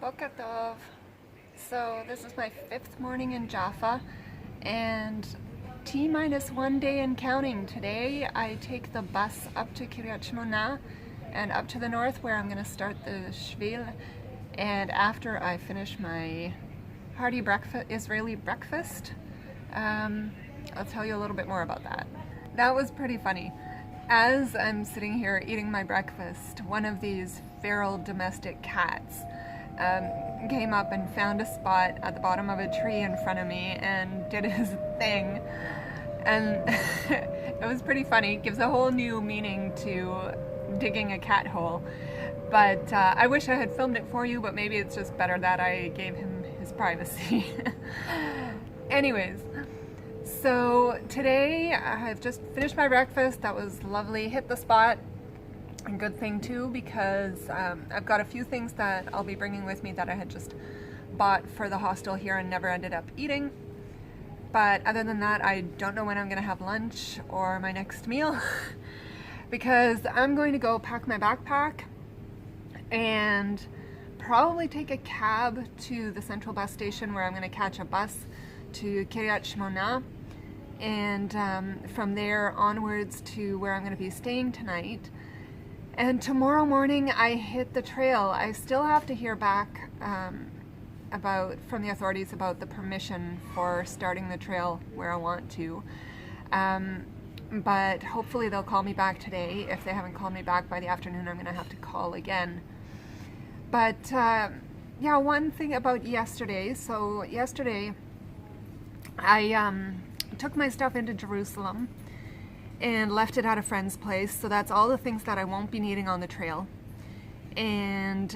Boker Tov. So this is my 5th morning in Jaffa and T-minus 1 day and counting. Today I take the bus up to Kiryat Shmona and up to the north where I'm going to start the Shvil, and after I finish my hearty Israeli breakfast, I'll tell you a little bit more about that. That was pretty funny. As I'm sitting here eating my breakfast, one of these feral domestic cats came up and found a spot at the bottom of a tree in front of me and did his thing. And it was pretty funny. It gives a whole new meaning to digging a cat hole. But I wish I had filmed it for you, but maybe it's just better that I gave him his privacy. Anyways. So today I've just finished my breakfast. That was lovely. Hit the spot. And good thing too, because I've got a few things that I'll be bringing with me that I had just bought for the hostel here and never ended up eating. But other than that, I don't know when I'm gonna have lunch or my next meal because I'm going to go pack my backpack and probably take a cab to the central bus station where I'm gonna catch a bus to Kiryat Shmona, and from there onwards to where I'm going to be staying tonight. And tomorrow morning I hit the trail. I still have to hear back from the authorities about the permission for starting the trail where I want to. But hopefully they'll call me back today. If they haven't called me back by the afternoon, I'm going to have to call again. But yeah, one thing about yesterday. So yesterday I took my stuff into Jerusalem and left it at a friend's place, so that's all the things that I won't be needing on the trail. And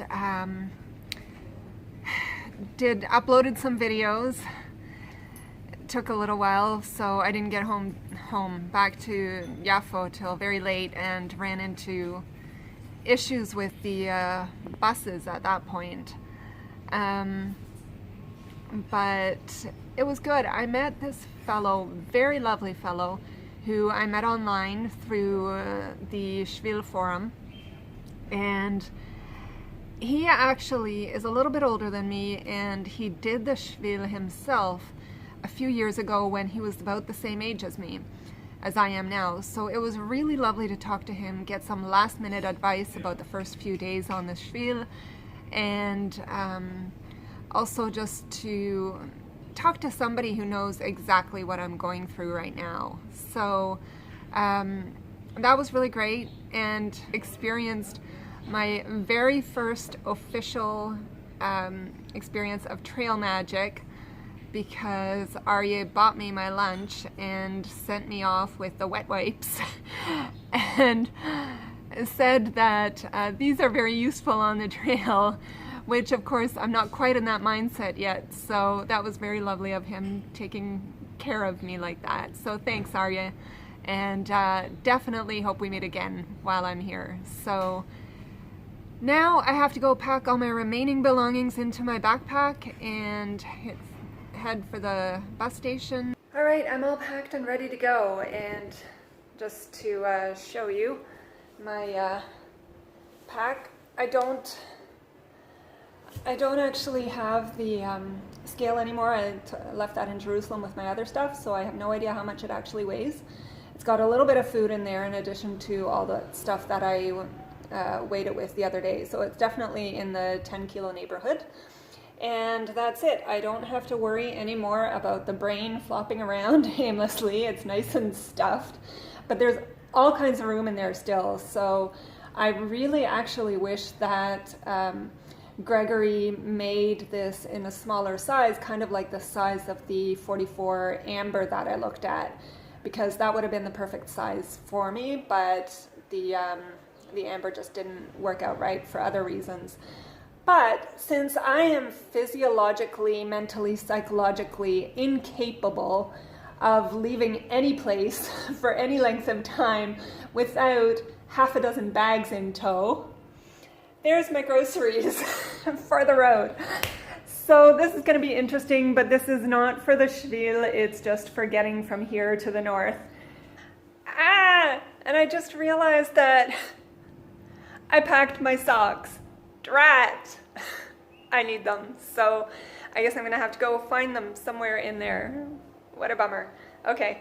uploaded some videos. It took a little while, so I didn't get home back to Yafo till very late and ran into issues with the buses at that point. But it was good. I met this fellow, very lovely fellow, who I met online through the Shvil forum, and he actually is a little bit older than me, and he did the Shvil himself a few years ago when he was about the same age as me, as I am now. So it was really lovely to talk to him, get some last minute advice about the first few days on the Shvil, and also just to talk to somebody who knows exactly what I'm going through right now. So that was really great, and experienced my very first official experience of trail magic, because Aryeh bought me my lunch and sent me off with the wet wipes and said that these are very useful on the trail, which of course I'm not quite in that mindset yet, so that was very lovely of him taking care of me like that. So thanks, Aryeh, and definitely hope we meet again while I'm here. So now I have to go pack all my remaining belongings into my backpack and head for the bus station. Alright, I'm all packed and ready to go, and just to show you my pack, I don't actually have the scale anymore. I left that in Jerusalem with my other stuff, so I have no idea how much it actually weighs. It's got a little bit of food in there in addition to all the stuff that I weighed it with the other day. So it's definitely in the 10 kilo neighborhood. And that's it. I don't have to worry anymore about the brain flopping around aimlessly. It's nice and stuffed, but there's all kinds of room in there still. So I really actually wish that Gregory made this in a smaller size, kind of like the size of the 44 amber that I looked at, because that would have been the perfect size for me, but the amber just didn't work out right for other reasons. But since I am physiologically, mentally, psychologically incapable of leaving any place for any length of time without half a dozen bags in tow, there's my groceries for the road. So this is going to be interesting, but this is not for the Shvil, it's just for getting from here to the north. And I just realized that I packed my socks. Drat! I need them. So I guess I'm gonna have to go find them somewhere in there. What a bummer. Okay.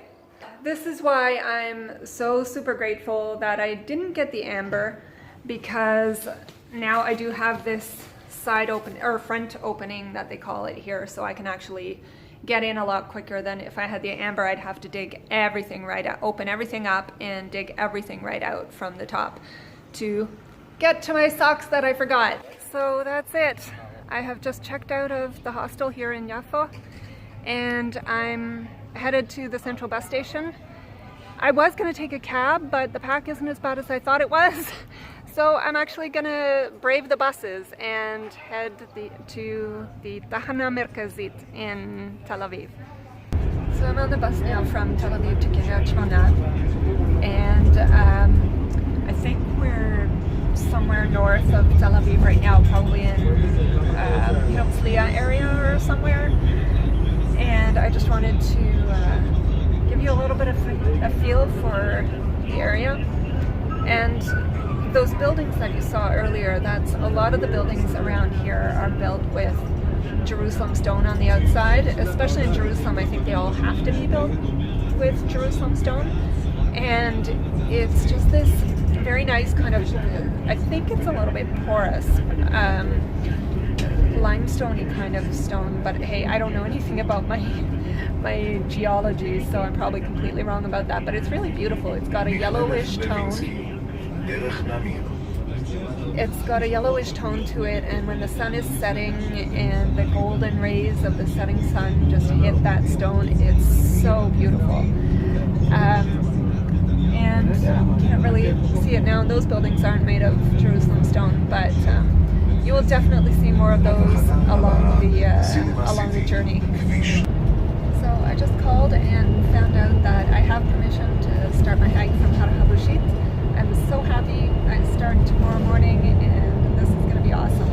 This is why I'm so super grateful that I didn't get the amber, because now I do have this side open, or front opening that they call it here, so I can actually get in a lot quicker than if I had the amber. I'd have to dig everything right out, open everything up and dig everything right out from the top to get to my socks that I forgot. So that's it. I have just checked out of the hostel here in Jaffa and I'm headed to the central bus station. I was going to take a cab, but the pack isn't as bad as I thought it was. So I'm actually going to brave the buses and head to the Tahana Merkazit in Tel Aviv. So I'm on the bus now from Tel Aviv to Kiryat Shmona, and I think we're somewhere north of Tel Aviv right now, probably in Herzliya area or somewhere. And I just wanted to give you a little bit of a feel for the area. And those buildings that you saw earlier, that's a lot of the buildings around here are built with Jerusalem stone on the outside. Especially in Jerusalem, I think they all have to be built with Jerusalem stone. And it's just this very nice kind of, I think it's a little bit porous, limestone-y kind of stone, but hey, I don't know anything about my geology, so I'm probably completely wrong about that, but it's really beautiful. It's got a yellowish tone. It's got a yellowish tone to it, and when the sun is setting and the golden rays of the setting sun just hit that stone, it's so beautiful. And you can't really see it now. Those buildings aren't made of Jerusalem stone, but you will definitely see more of those along the journey. So I just called and found out that I have permission to start my hike from Har HaBushit. I'm so happy. I start tomorrow morning and this is going to be awesome.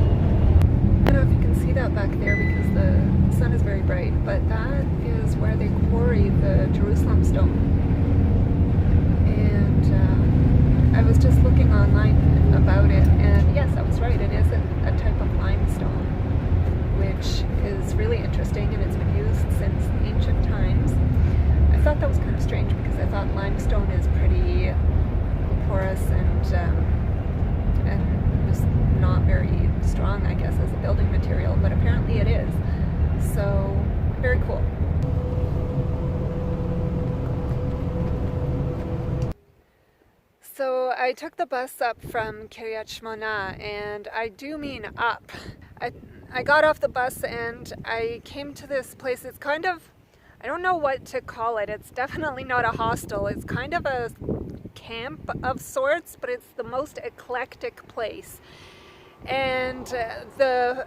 I don't know if you can see that back there because the sun is very bright, but that is where they quarry the Jerusalem stone. And I was just looking online about it, and yes, I was right. It is a type of limestone, which is really interesting, and it's been used since ancient times. I thought that was kind of strange because I thought limestone is pretty porous and just not very strong, I guess, as a building material, but apparently it is. So very cool. So I took the bus up from Kiryat Shmona, and I do mean up. I got off the bus and I came to this place. It's kind of, I don't know what to call it. It's definitely not a hostel. It's kind of a camp of sorts, but it's the most eclectic place. And the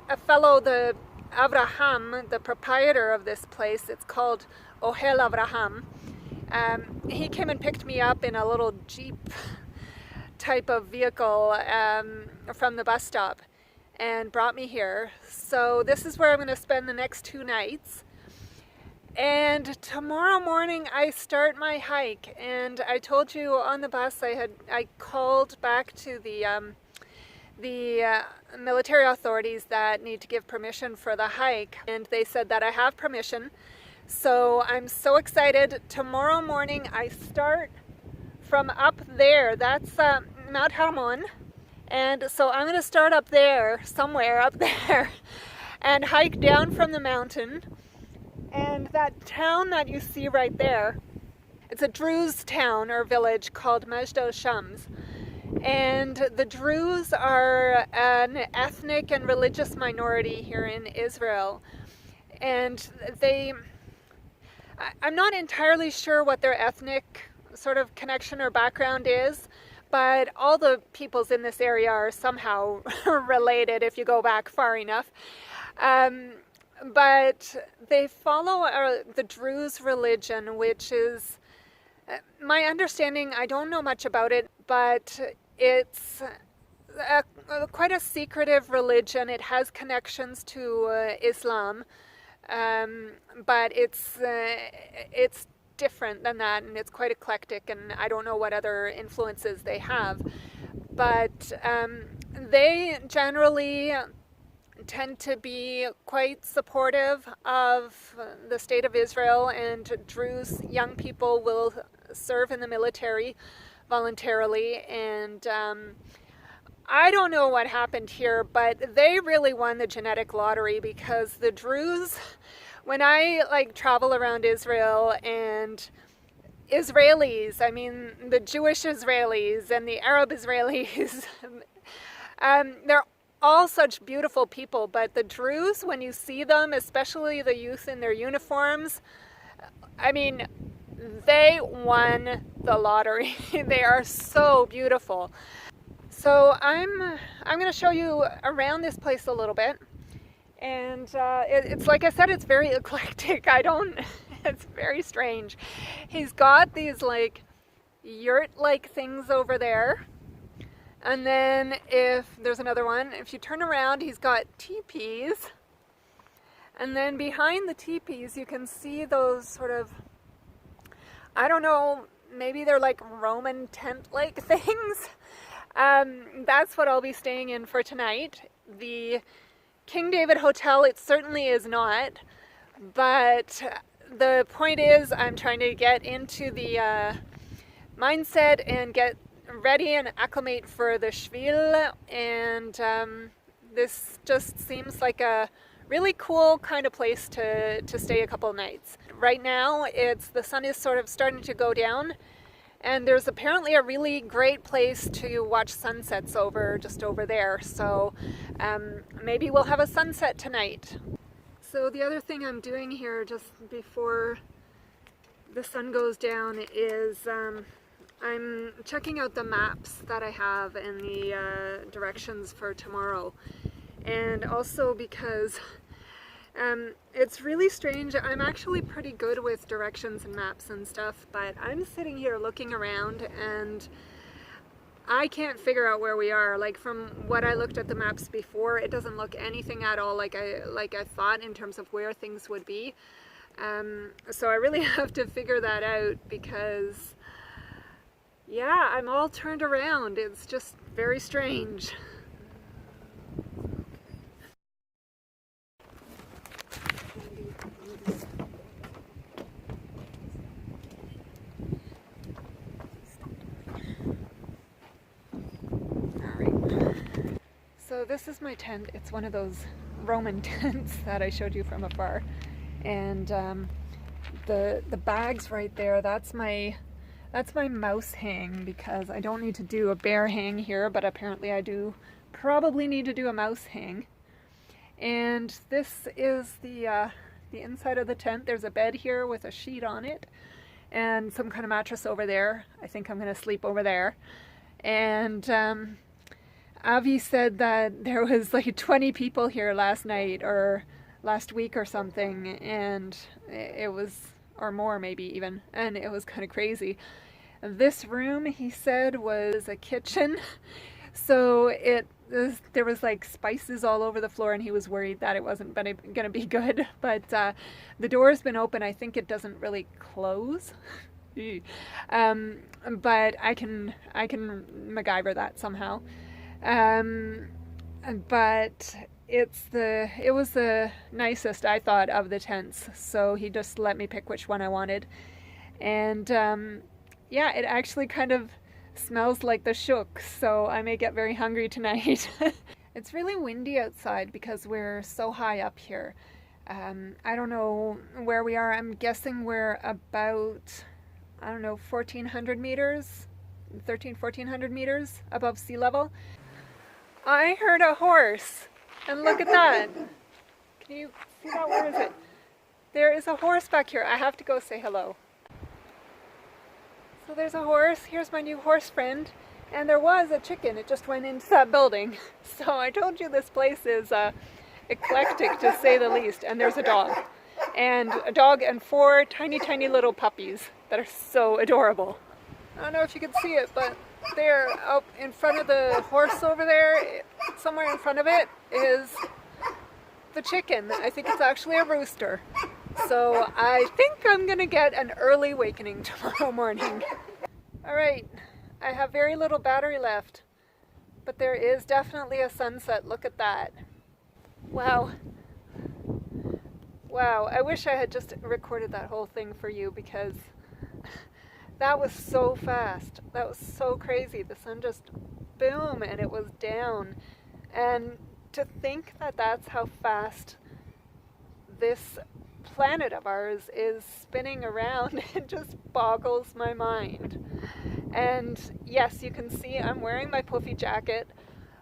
Avraham, the proprietor of this place, it's called Ohel Avraham. He came and picked me up in a little Jeep type of vehicle from the bus stop and brought me here. So this is where I'm going to spend the next 2 nights. And tomorrow morning I start my hike. And I told you on the bus I called back to the military authorities that need to give permission for the hike, and they said that I have permission. So I'm so excited. Tomorrow morning I start from up there. That's Mount Hermon. And so I'm going to start up there, somewhere up there, and hike down from the mountain. And that town that you see right there, it's a Druze town or village called Majdal Shams. And the Druze are an ethnic and religious minority here in Israel. And I'm not entirely sure what their ethnic sort of connection or background is, but all the peoples in this area are somehow related if you go back far enough. But they follow the Druze religion, which is, my understanding, I don't know much about it, but it's quite a secretive religion. It has connections to Islam, but it's different than that, and it's quite eclectic, and I don't know what other influences they have. But they generally tend to be quite supportive of the state of Israel, and Druze young people will serve in the military voluntarily. And I don't know what happened here, but they really won the genetic lottery, because the Druze, when I travel around Israel, and Israelis, I mean the Jewish Israelis and the Arab Israelis, they're all such beautiful people, but the Druze, when you see them, especially the youth in their uniforms, I mean, they won the lottery. They are so beautiful. So I'm going to show you around this place a little bit, and it's like I said, it's very eclectic. It's very strange. He's got these yurt-like things over there. And then if there's another one, if you turn around, he's got teepees. And then behind the teepees, you can see those sort of, I don't know, maybe they're like Roman tent-like things. That's what I'll be staying in for tonight. The King David Hotel, it certainly is not. But the point is, I'm trying to get into the mindset and get ready and acclimate for the Shvil, and this just seems like a really cool kind of place to stay a couple nights. Right now the sun is sort of starting to go down, and there's apparently a really great place to watch sunsets just over there, so maybe we'll have a sunset tonight. So the other thing I'm doing here just before the sun goes down is I'm checking out the maps that I have and the directions for tomorrow. And also because it's really strange. I'm actually pretty good with directions and maps and stuff, but I'm sitting here looking around and I can't figure out where we are. Like, from what I looked at the maps before, it doesn't look anything at all like I thought in terms of where things would be. So I really have to figure that out, because yeah, I'm all turned around. It's just very strange. So this is my tent. It's one of those Roman tents that I showed you from afar. And the bags right there, that's my mouse hang, because I don't need to do a bear hang here, but apparently I do probably need to do a mouse hang. And this is the inside of the tent. There's a bed here with a sheet on it and some kind of mattress over there. I think I'm going to sleep over there. And Avi said that there was like 20 people here last night or last week or something, and it was, or more maybe even, and it was kind of crazy. This room, he said, was a kitchen, so there was like spices all over the floor, and he was worried that it wasn't going to be good. But the door's been open. I think it doesn't really close. But I can MacGyver that somehow. But it was the nicest, I thought, of the tents, so he just let me pick which one I wanted. And yeah, it actually kind of smells like the shuk, so I may get very hungry tonight. It's really windy outside because we're so high up here. I don't know where we are. I'm guessing we're about, I don't know, 1,400 meters, 1,400 meters above sea level. I heard a horse, and look at that. Can you see that? Where is it? There is a horse back here. I have to go say hello. So there's a horse. Here's my new horse friend. And there was a chicken. It just went into that building. So I told you this place is eclectic, to say the least. And there's a dog. And a dog and 4 tiny, tiny little puppies that are so adorable. I don't know if you can see it, but there, up in front of the horse over there, somewhere in front of it, is the chicken. I think it's actually a rooster. So I think I'm gonna get an early awakening tomorrow morning. Alright, I have very little battery left, but there is definitely a sunset. Look at that. Wow. Wow, I wish I had just recorded that whole thing for you because that was so fast. That was so crazy. The sun just boom and it was down. And to think that that's how fast this planet of ours is spinning around, it just boggles my mind. And yes, you can see I'm wearing my puffy jacket.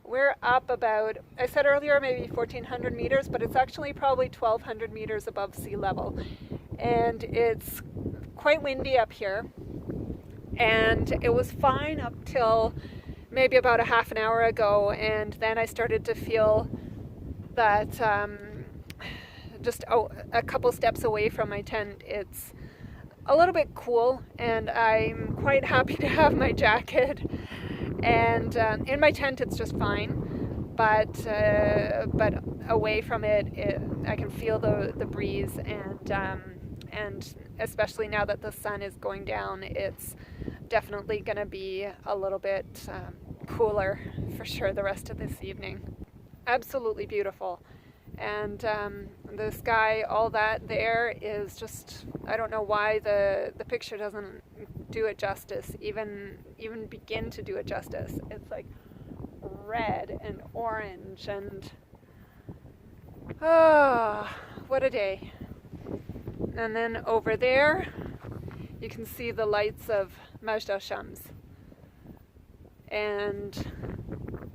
We're up about, I said earlier, maybe 1,400 meters, but it's actually probably 1,200 meters above sea level. And it's quite windy up here. And it was fine up till maybe about a half an hour ago. And then I started to feel that just a couple steps away from my tent, it's a little bit cool. And I'm quite happy to have my jacket. And in my tent, it's just fine, but away from it, I can feel the breeze, and especially now that the sun is going down, it's definitely going to be a little bit cooler for sure the rest of this evening. Absolutely beautiful, and the sky, all that there is just, I don't know why the picture doesn't do it justice, even begin to do it justice. It's like red and orange and what a day. And then over there you can see the lights of Majda Shams and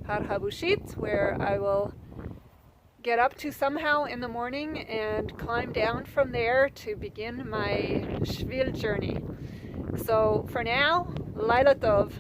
Har Habushit, where I will get up to somehow in the morning and climb down from there to begin my Shvil journey. So for now, Laila Tov.